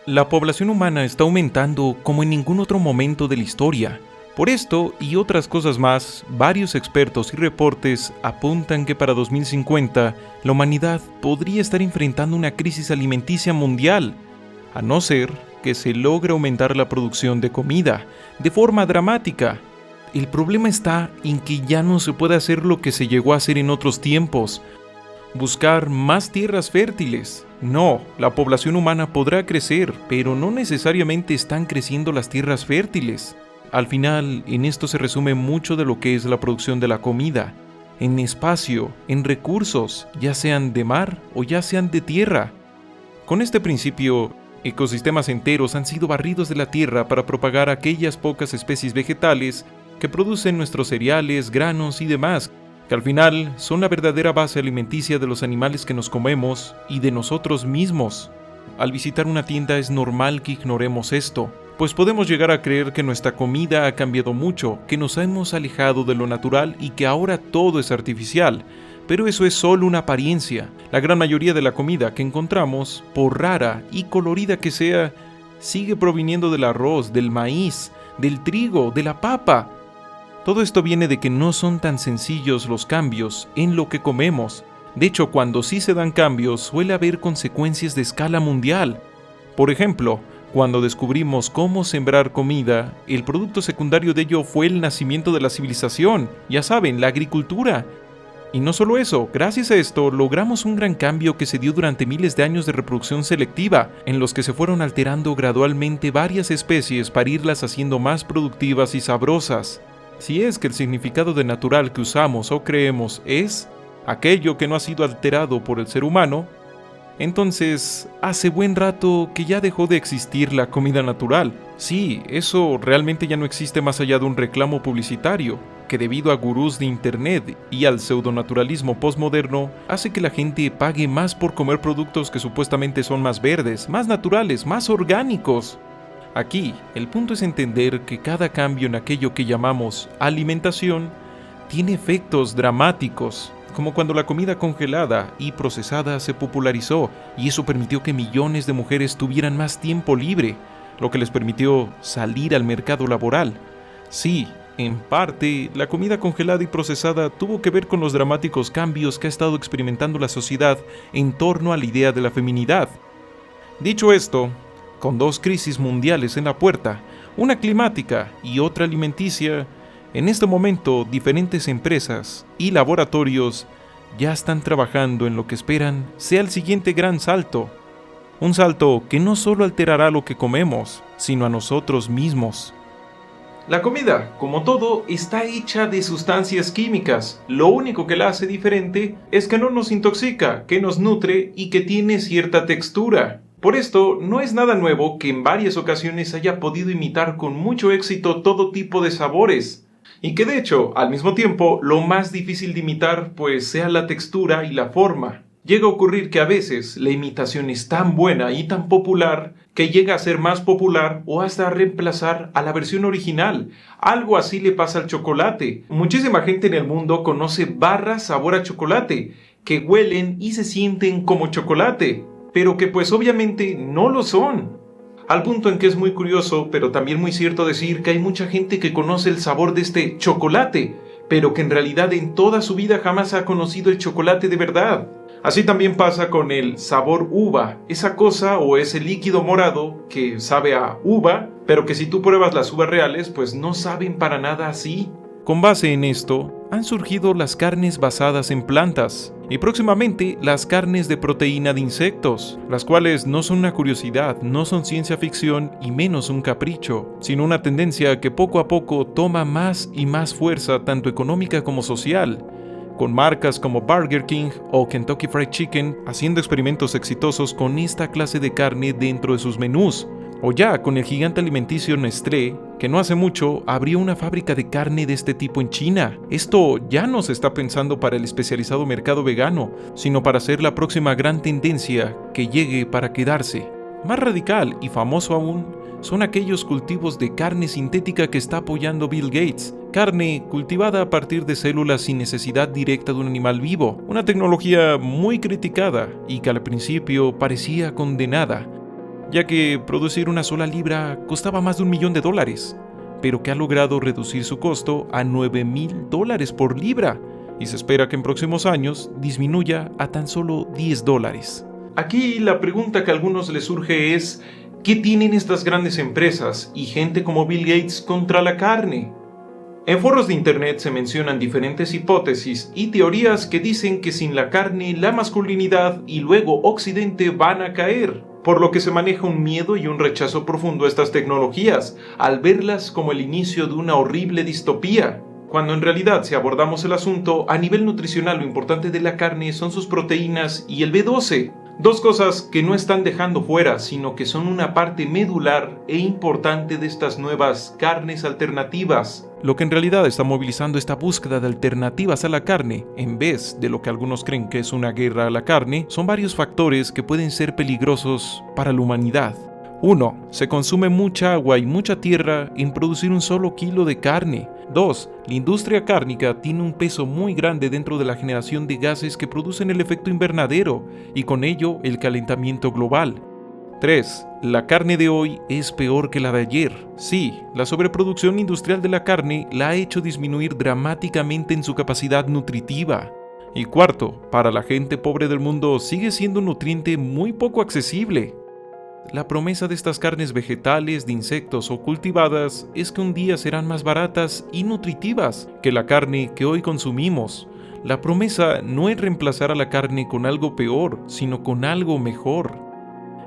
La población humana está aumentando como en ningún otro momento de la historia. Por esto y otras cosas más, varios expertos y reportes apuntan que para 2050 la humanidad podría estar enfrentando una crisis alimenticia mundial, a no ser que se logre aumentar la producción de comida de forma dramática. El problema está en que ya no se puede hacer lo que se llegó a hacer en otros tiempos: buscar más tierras fértiles. No, la población humana podrá crecer, pero no necesariamente están creciendo las tierras fértiles. Al final, en esto se resume mucho de lo que es la producción de la comida, en espacio, en recursos, ya sean de mar o ya sean de tierra. Con este principio, ecosistemas enteros han sido barridos de la tierra para propagar aquellas pocas especies vegetales que producen nuestros cereales, granos y demás, que al final son la verdadera base alimenticia de los animales que nos comemos y de nosotros mismos. Al visitar una tienda es normal que ignoremos esto, pues podemos llegar a creer que nuestra comida ha cambiado mucho, que nos hemos alejado de lo natural y que ahora todo es artificial. Pero eso es solo una apariencia. La gran mayoría de la comida que encontramos, por rara y colorida que sea, sigue proviniendo del arroz, del maíz, del trigo, de la papa. Todo esto viene de que no son tan sencillos los cambios en lo que comemos. De hecho, cuando sí se dan cambios, suele haber consecuencias de escala mundial. Por ejemplo, cuando descubrimos cómo sembrar comida, el producto secundario de ello fue el nacimiento de la civilización, ya saben, la agricultura. Y no solo eso, gracias a esto logramos un gran cambio que se dio durante miles de años de reproducción selectiva, en los que se fueron alterando gradualmente varias especies para irlas haciendo más productivas y sabrosas. Si es que el significado de natural que usamos o creemos es aquello que no ha sido alterado por el ser humano, entonces hace buen rato que ya dejó de existir la comida natural. Sí, eso realmente ya no existe más allá de un reclamo publicitario, que debido a gurús de internet y al pseudonaturalismo postmoderno, hace que la gente pague más por comer productos que supuestamente son más verdes, más naturales, más orgánicos. Aquí, el punto es entender que cada cambio en aquello que llamamos alimentación tiene efectos dramáticos, como cuando la comida congelada y procesada se popularizó, y eso permitió que millones de mujeres tuvieran más tiempo libre, lo que les permitió salir al mercado laboral. Sí, en parte, la comida congelada y procesada tuvo que ver con los dramáticos cambios que ha estado experimentando la sociedad en torno a la idea de la feminidad. Dicho esto, con dos crisis mundiales en la puerta, una climática y otra alimenticia, en este momento diferentes empresas y laboratorios ya están trabajando en lo que esperan sea el siguiente gran salto. Un salto que no solo alterará lo que comemos, sino a nosotros mismos. La comida, como todo, está hecha de sustancias químicas. Lo único que la hace diferente es que no nos intoxica, que nos nutre y que tiene cierta textura. Por esto, no es nada nuevo que en varias ocasiones haya podido imitar con mucho éxito todo tipo de sabores. Y que de hecho, al mismo tiempo, lo más difícil de imitar pues sea la textura y la forma. Llega a ocurrir que a veces la imitación es tan buena y tan popular que llega a ser más popular o hasta a reemplazar a la versión original. Algo así le pasa al chocolate. Muchísima gente en el mundo conoce barras sabor a chocolate, que huelen y se sienten como chocolate, pero que pues obviamente no lo son. Al punto en que es muy curioso, pero también muy cierto decir que hay mucha gente que conoce el sabor de este chocolate, pero que en realidad en toda su vida jamás ha conocido el chocolate de verdad. Así también pasa con el sabor uva, esa cosa o ese líquido morado que sabe a uva, pero que si tú pruebas las uvas reales, pues no saben para nada así. Con base en esto, han surgido las carnes basadas en plantas y próximamente las carnes de proteína de insectos, las cuales no son una curiosidad, no son ciencia ficción y menos un capricho, sino una tendencia que poco a poco toma más y más fuerza tanto económica como social, con marcas como Burger King o Kentucky Fried Chicken haciendo experimentos exitosos con esta clase de carne dentro de sus menús, o ya con el gigante alimenticio Nestlé, que no hace mucho abrió una fábrica de carne de este tipo en China. Esto ya no se está pensando para el especializado mercado vegano, sino para ser la próxima gran tendencia que llegue para quedarse. Más radical y famoso aún son aquellos cultivos de carne sintética que está apoyando Bill Gates. Carne cultivada a partir de células sin necesidad directa de un animal vivo. Una tecnología muy criticada y que al principio parecía condenada, ya que producir una sola libra costaba más de $1 millón, pero que ha logrado reducir su costo a $9,000 por libra, y se espera que en próximos años disminuya a tan solo $10. Aquí la pregunta que a algunos les surge es: ¿qué tienen estas grandes empresas y gente como Bill Gates contra la carne? En foros de internet se mencionan diferentes hipótesis y teorías que dicen que sin la carne, la masculinidad y luego Occidente van a caer, por lo que se maneja un miedo y un rechazo profundo a estas tecnologías, al verlas como el inicio de una horrible distopía. Cuando en realidad, si abordamos el asunto, a nivel nutricional lo importante de la carne son sus proteínas y el B12. Dos cosas que no están dejando fuera, sino que son una parte medular e importante de estas nuevas carnes alternativas. Lo que en realidad está movilizando esta búsqueda de alternativas a la carne, en vez de lo que algunos creen que es una guerra a la carne, son varios factores que pueden ser peligrosos para la humanidad. 1. Se consume mucha agua y mucha tierra en producir un solo kilo de carne. 2. La industria cárnica tiene un peso muy grande dentro de la generación de gases que producen el efecto invernadero y con ello el calentamiento global. 3. La carne de hoy es peor que la de ayer. Sí, la sobreproducción industrial de la carne la ha hecho disminuir dramáticamente en su capacidad nutritiva. Y 4. Para la gente pobre del mundo sigue siendo un nutriente muy poco accesible. La promesa de estas carnes vegetales, de insectos o cultivadas es que un día serán más baratas y nutritivas que la carne que hoy consumimos. La promesa no es reemplazar a la carne con algo peor, sino con algo mejor.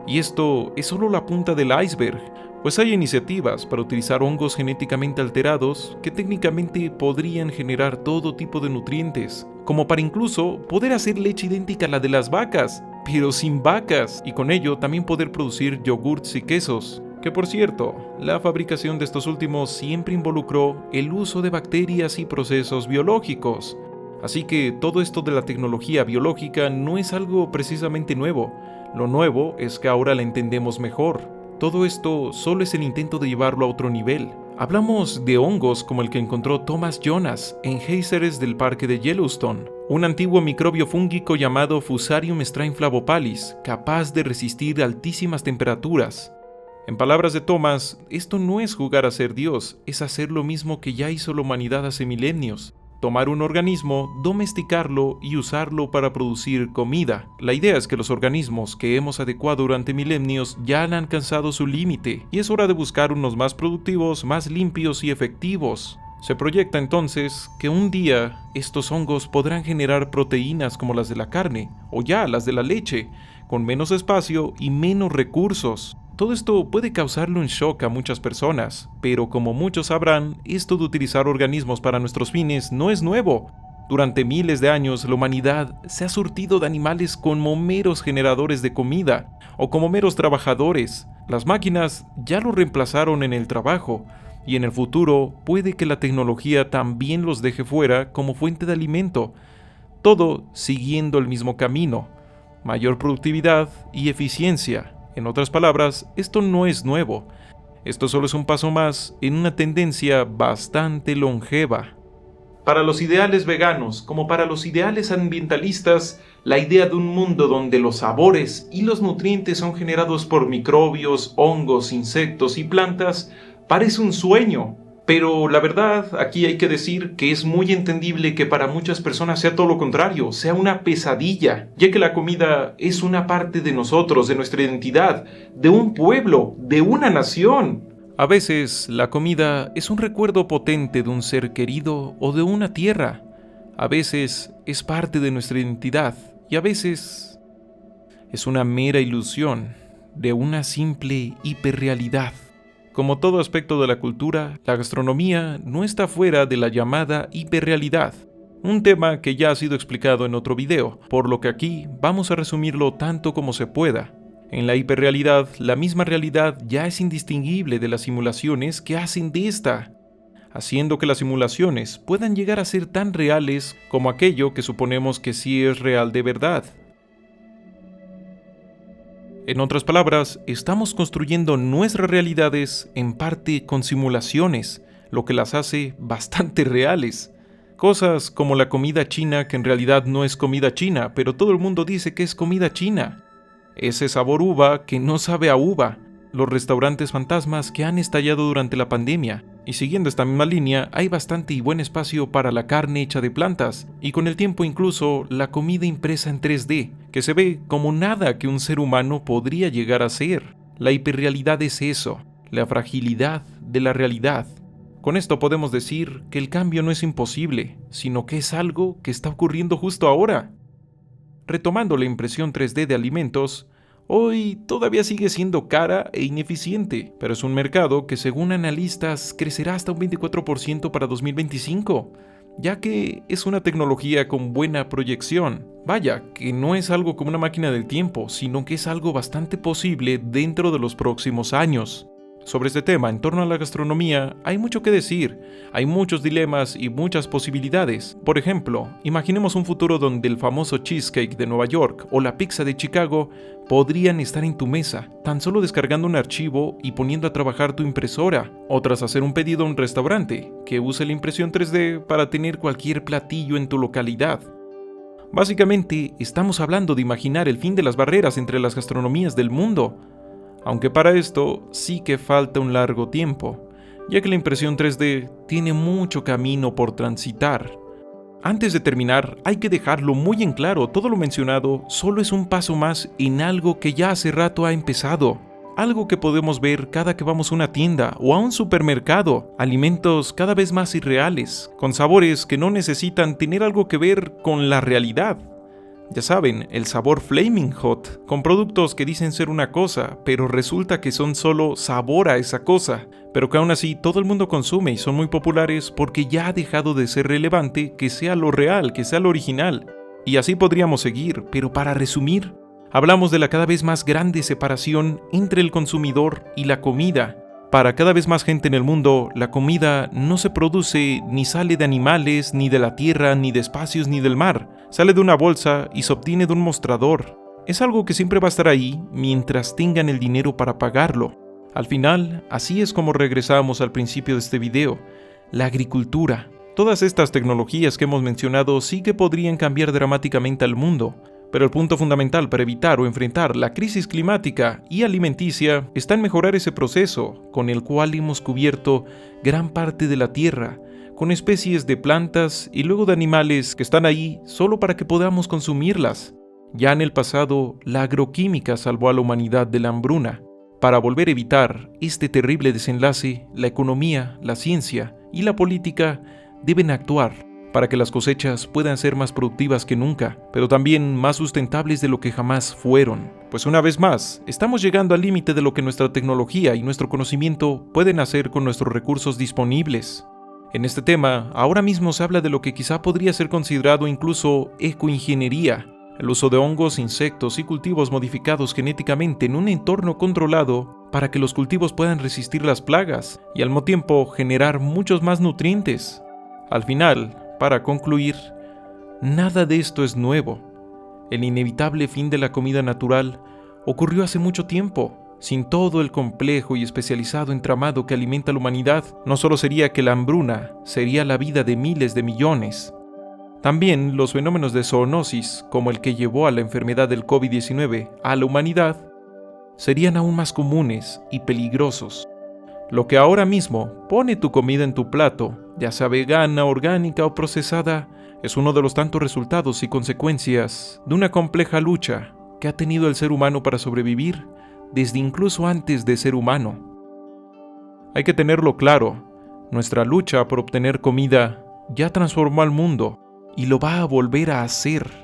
Y esto es solo la punta del iceberg, pues hay iniciativas para utilizar hongos genéticamente alterados que técnicamente podrían generar todo tipo de nutrientes, como para incluso poder hacer leche idéntica a la de las vacas, pero sin vacas, y con ello también poder producir yogurts y quesos. Que por cierto, la fabricación de estos últimos siempre involucró el uso de bacterias y procesos biológicos. Así que todo esto de la tecnología biológica no es algo precisamente nuevo. Lo nuevo es que ahora la entendemos mejor. Todo esto solo es el intento de llevarlo a otro nivel. Hablamos de hongos como el que encontró Thomas Jonas en géiseres del parque de Yellowstone, un antiguo microbio fúngico llamado Fusarium strimflavopalis, capaz de resistir altísimas temperaturas. En palabras de Thomas, esto no es jugar a ser Dios, es hacer lo mismo que ya hizo la humanidad hace milenios. Tomar un organismo, domesticarlo y usarlo para producir comida. La idea es que los organismos que hemos adecuado durante milenios ya han alcanzado su límite y es hora de buscar unos más productivos, más limpios y efectivos. Se proyecta entonces que un día estos hongos podrán generar proteínas como las de la carne o ya las de la leche, con menos espacio y menos recursos. Todo esto puede causarle un shock a muchas personas, pero como muchos sabrán, esto de utilizar organismos para nuestros fines no es nuevo. Durante miles de años, la humanidad se ha surtido de animales como meros generadores de comida o como meros trabajadores. Las máquinas ya los reemplazaron en el trabajo, y en el futuro puede que la tecnología también los deje fuera como fuente de alimento. Todo siguiendo el mismo camino: mayor productividad y eficiencia. En otras palabras, esto no es nuevo. Esto solo es un paso más en una tendencia bastante longeva. Para los ideales veganos, como para los ideales ambientalistas, la idea de un mundo donde los sabores y los nutrientes son generados por microbios, hongos, insectos y plantas parece un sueño. Pero la verdad, aquí hay que decir que es muy entendible que para muchas personas sea todo lo contrario, sea una pesadilla, ya que la comida es una parte de nosotros, de nuestra identidad, de un pueblo, de una nación. A veces, la comida es un recuerdo potente de un ser querido o de una tierra. A veces, es parte de nuestra identidad, y a veces, es una mera ilusión de una simple hiperrealidad. Como todo aspecto de la cultura, la gastronomía no está fuera de la llamada hiperrealidad, un tema que ya ha sido explicado en otro video, por lo que aquí vamos a resumirlo tanto como se pueda. En la hiperrealidad, la misma realidad ya es indistinguible de las simulaciones que hacen de esta, haciendo que las simulaciones puedan llegar a ser tan reales como aquello que suponemos que sí es real de verdad. En otras palabras, estamos construyendo nuestras realidades en parte con simulaciones, lo que las hace bastante reales. Cosas como la comida china, que en realidad no es comida china, pero todo el mundo dice que es comida china. ese sabor uva que no sabe a uva, los restaurantes fantasmas que han estallado durante la pandemia. Y siguiendo esta misma línea, hay bastante y buen espacio para la carne hecha de plantas, y con el tiempo incluso la comida impresa en 3D, que se ve como nada que un ser humano podría llegar a ser. La hiperrealidad es eso, la fragilidad de la realidad. Con esto podemos decir que el cambio no es imposible, sino que es algo que está ocurriendo justo ahora. Retomando la impresión 3D de alimentos, hoy todavía sigue siendo cara e ineficiente, pero es un mercado que según analistas crecerá hasta un 24% para 2025, ya que es una tecnología con buena proyección. Vaya, que no es algo como una máquina del tiempo, sino que es algo bastante posible dentro de los próximos años. Sobre este tema, en torno a la gastronomía, hay mucho que decir, hay muchos dilemas y muchas posibilidades. Por ejemplo, imaginemos un futuro donde el famoso cheesecake de Nueva York o la pizza de Chicago podrían estar en tu mesa, tan solo descargando un archivo y poniendo a trabajar tu impresora, o tras hacer un pedido a un restaurante, que use la impresión 3D para tener cualquier platillo en tu localidad. Básicamente, estamos hablando de imaginar el fin de las barreras entre las gastronomías del mundo, aunque para esto sí que falta un largo tiempo, ya que la impresión 3D tiene mucho camino por transitar. Antes de terminar, hay que dejarlo muy en claro, todo lo mencionado solo es un paso más en algo que ya hace rato ha empezado, algo que podemos ver cada que vamos a una tienda o a un supermercado, alimentos cada vez más irreales, con sabores que no necesitan tener algo que ver con la realidad. Ya saben, el sabor Flaming Hot, con productos que dicen ser una cosa, pero resulta que son solo sabor a esa cosa, pero que aún así todo el mundo consume y son muy populares porque ya ha dejado de ser relevante que sea lo real, que sea lo original. Y así podríamos seguir, pero para resumir, hablamos de la cada vez más grande separación entre el consumidor y la comida. Para cada vez más gente en el mundo, la comida no se produce ni sale de animales, ni de la tierra, ni de espacios, ni del mar. Sale de una bolsa y se obtiene de un mostrador. Es algo que siempre va a estar ahí mientras tengan el dinero para pagarlo. Al final, así es como regresamos al principio de este video, la agricultura. Todas estas tecnologías que hemos mencionado sí que podrían cambiar dramáticamente al mundo, pero el punto fundamental para evitar o enfrentar la crisis climática y alimenticia está en mejorar ese proceso, con el cual hemos cubierto gran parte de la Tierra, con especies de plantas y luego de animales que están ahí solo para que podamos consumirlas. Ya en el pasado, la agroquímica salvó a la humanidad de la hambruna. Para volver a evitar este terrible desenlace, la economía, la ciencia y la política deben actuar para que las cosechas puedan ser más productivas que nunca, pero también más sustentables de lo que jamás fueron. Pues una vez más, estamos llegando al límite de lo que nuestra tecnología y nuestro conocimiento pueden hacer con nuestros recursos disponibles. En este tema, ahora mismo se habla de lo que quizá podría ser considerado incluso ecoingeniería, el uso de hongos, insectos y cultivos modificados genéticamente en un entorno controlado para que los cultivos puedan resistir las plagas y al mismo tiempo generar muchos más nutrientes. Al final, para concluir, nada de esto es nuevo. El inevitable fin de la comida natural ocurrió hace mucho tiempo. Sin todo el complejo y especializado entramado que alimenta a la humanidad, no solo sería que la hambruna sería la vida de miles de millones. También los fenómenos de zoonosis, como el que llevó a la enfermedad del COVID-19 a la humanidad, serían aún más comunes y peligrosos. Lo que ahora mismo pone tu comida en tu plato, ya sea vegana, orgánica o procesada, es uno de los tantos resultados y consecuencias de una compleja lucha que ha tenido el ser humano para sobrevivir desde incluso antes de ser humano. Hay que tenerlo claro, nuestra lucha por obtener comida ya transformó al mundo y lo va a volver a hacer.